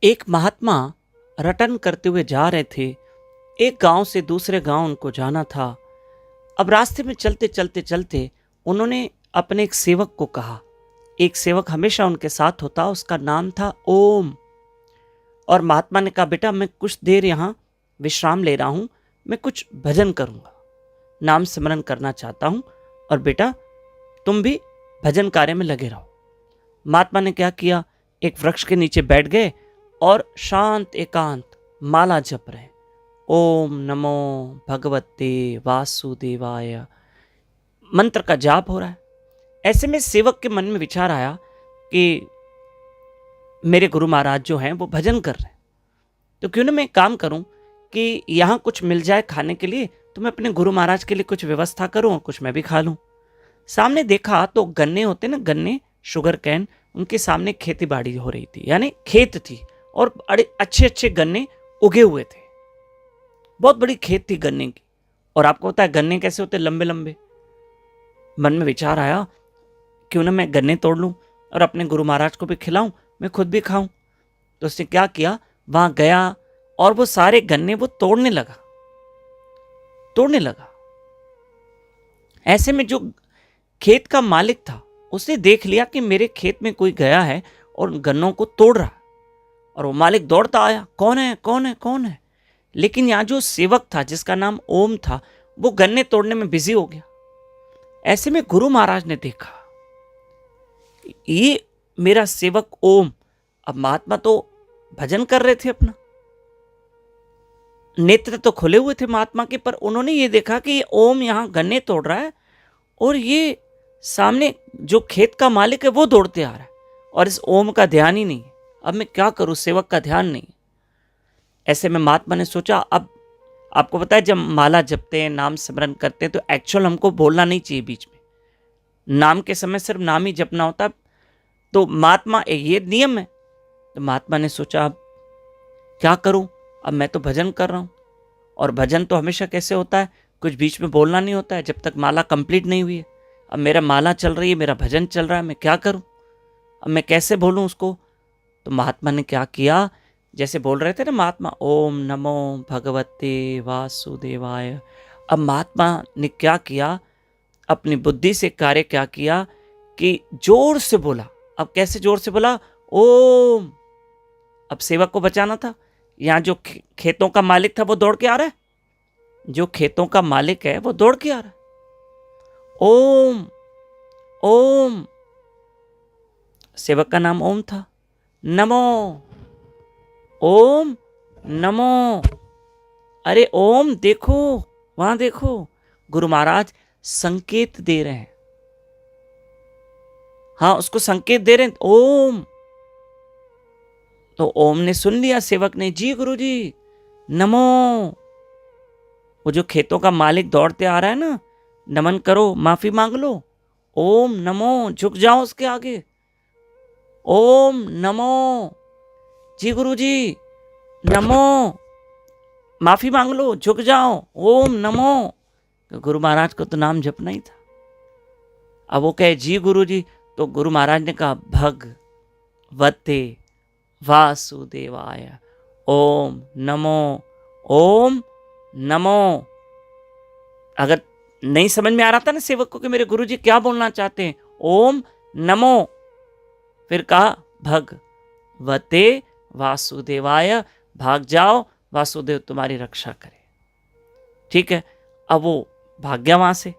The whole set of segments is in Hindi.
एक महात्मा रटन करते हुए जा रहे थे। एक गांव से दूसरे गांव उनको जाना था। अब रास्ते में चलते चलते चलते उन्होंने अपने एक सेवक को कहा। एक सेवक हमेशा उनके साथ होता, उसका नाम था ओम। और महात्मा ने कहा, बेटा मैं कुछ देर यहाँ विश्राम ले रहा हूँ, मैं कुछ भजन करूँगा, नाम स्मरण करना चाहता हूँ, और बेटा तुम भी भजन कार्य में लगे रहो। महात्मा ने क्या किया, एक वृक्ष के नीचे बैठ गए और शांत एकांत माला जप रहे। ओम नमो भगवते वासुदेवाय मंत्र का जाप हो रहा है। ऐसे में सेवक के मन में विचार आया कि मेरे गुरु महाराज जो हैं वो भजन कर रहे हैं, तो क्यों ना मैं एक काम करूं कि यहाँ कुछ मिल जाए खाने के लिए, तो मैं अपने गुरु महाराज के लिए कुछ व्यवस्था करूं और कुछ मैं भी खा लूं। सामने देखा तो गन्ने होते ना, गन्ने, शुगर कैन, उनके सामने खेती बाड़ी हो रही थी, यानी खेत थी, और बड़े अच्छे अच्छे गन्ने उगे हुए थे। बहुत बड़ी खेत थी गन्ने की। और आपको पता है गन्ने कैसे होते, लंबे लंबे। मन में विचार आया, क्यों ना मैं गन्ने तोड़ लूं और अपने गुरु महाराज को भी खिलाऊं, मैं खुद भी खाऊं। तो उसने क्या किया, वहां गया और वो सारे गन्ने वो तोड़ने लगा। ऐसे में जो खेत का मालिक था उसने देख लिया कि मेरे खेत में कोई गया है और गन्नों को तोड़ रहा है, और वो मालिक दौड़ता आया, कौन है कौन है कौन है। लेकिन यहाँ जो सेवक था जिसका नाम ओम था, वो गन्ने तोड़ने में बिजी हो गया। ऐसे में गुरु महाराज ने देखा, ये मेरा सेवक ओम। अब महात्मा तो भजन कर रहे थे, अपना नेत्र तो खुले हुए थे महात्मा के, पर उन्होंने ये देखा कि ये ओम यहाँ गन्ने तोड़ रहा है और ये सामने जो खेत का मालिक है वो दौड़ते आ रहा है, और इस ओम का ध्यान ही नहीं है। अब मैं क्या करूं, सेवक का ध्यान नहीं। ऐसे में महात्मा ने सोचा, अब आपको पता है जब माला जपते हैं, नाम स्मरण करते हैं, तो एक्चुअल हमको बोलना नहीं चाहिए बीच में। नाम के समय सिर्फ नाम ही जपना होता है। तो महात्मा, ये नियम है। तो महात्मा ने सोचा, अब क्या करूं, अब मैं तो भजन कर रहा हूं, और भजन तो हमेशा कैसे होता है, कुछ बीच में बोलना नहीं होता है जब तक माला कंप्लीट नहीं हुई है। अब मेरा माला चल रही है, मेरा भजन चल रहा है, मैं क्या करूं, अब मैं कैसे बोलूं उसको। तो महात्मा ने क्या किया, जैसे बोल रहे थे ना महात्मा, ओम नमो भगवते वासुदेवाय। अब महात्मा ने क्या किया, अपनी बुद्धि से कार्य क्या किया कि जोर से बोला। अब कैसे जोर से बोला, ओम। अब सेवक को बचाना था। यहाँ जो खेतों का मालिक था वो दौड़ के आ रहा है, जो खेतों का मालिक है वो दौड़ के आ रहा है। ओम ओम, सेवक का नाम ओम था। नमो, ओम नमो। अरे ओम देखो, वहां देखो, गुरु महाराज संकेत दे रहे हैं। हाँ, उसको संकेत दे रहे हैं, ओम। तो ओम ने सुन लिया, सेवक ने, जी गुरु जी नमो। वो जो खेतों का मालिक दौड़ते आ रहा है ना, नमन करो, माफी मांग लो, ओम नमो, झुक जाओ उसके आगे, ओम नमो, जी गुरु जी नमो, माफी मांग लो, झुक जाओ, ओम नमो। तो गुरु महाराज को तो नाम जपना ही था। अब वो कहे जी गुरु जी, तो गुरु महाराज ने कहा, भगवते वासुदेवाय ओम नमो, ओम नमो। अगर नहीं समझ में आ रहा था ना सेवक को कि मेरे गुरुजी क्या बोलना चाहते हैं, ओम नमो, फिर कहा भगवते वासुदेवाय, भाग जाओ, वासुदेव तुम्हारी रक्षा करे। ठीक है, अब वो भाग गया वहां से,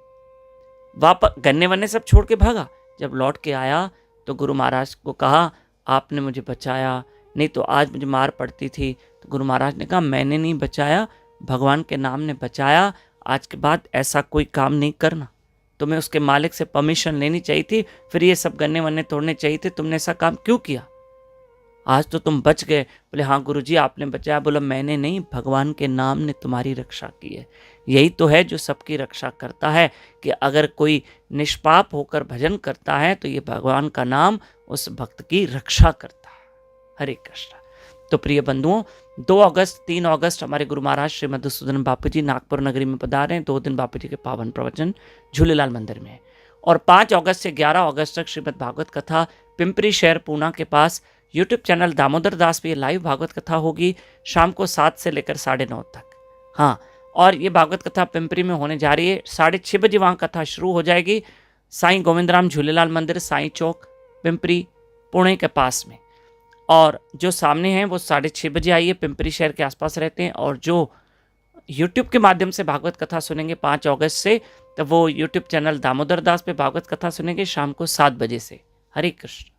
वापस गन्ने वन्ने सब छोड़ के भागा। जब लौट के आया तो गुरु महाराज को कहा, आपने मुझे बचाया, नहीं तो आज मुझे मार पड़ती थी। तो गुरु महाराज ने कहा, मैंने नहीं बचाया, भगवान के नाम ने बचाया। आज के बाद ऐसा कोई काम नहीं करना। तुम्हें उसके मालिक से परमिशन लेनी चाहिए थी, फिर ये सब गन्ने वन्ने तोड़ने चाहिए थे, तुमने ऐसा काम क्यों किया। आज तो तुम बच गए। बोले, हाँ गुरुजी आपने बचाया। बोला, मैंने नहीं, भगवान के नाम ने तुम्हारी रक्षा की है। यही तो है जो सबकी रक्षा करता है, कि अगर कोई निष्पाप होकर भजन करता है तो ये भगवान का नाम उस भक्त की रक्षा करता है। हरे कृष्ण। तो प्रिय बंधुओं, 2 अगस्त 3 अगस्त हमारे गुरु महाराज श्री मधुसूदन बापू जी नागपुर नगरी में पधारे हैं। 2 दिन बापू जी के पावन प्रवचन झूलेलाल मंदिर में। और 5 अगस्त से 11 अगस्त तक श्रीमद् भागवत कथा पिंपरी शहर पूना के पास यूट्यूब चैनल दामोदर दास पे ये लाइव भागवत कथा होगी शाम को 7 से लेकर 9:30 तक। हाँ, और ये भागवत कथा पिंपरी में होने जा रही है। 6:30 बजे वहाँ कथा शुरू हो जाएगी। साईं गोविंदराम झूलेलाल मंदिर, साईं चौक, पिंपरी, पुणे के पास में। और जो सामने हैं वो 6:30 बजे आइए, पिंपरी शहर के आसपास रहते हैं। और जो यूट्यूब के माध्यम से भागवत कथा सुनेंगे 5 अगस्त से, तो वो यूट्यूब चैनल दामोदर दास पे भागवत कथा सुनेंगे शाम को 7 बजे से। हरे कृष्ण।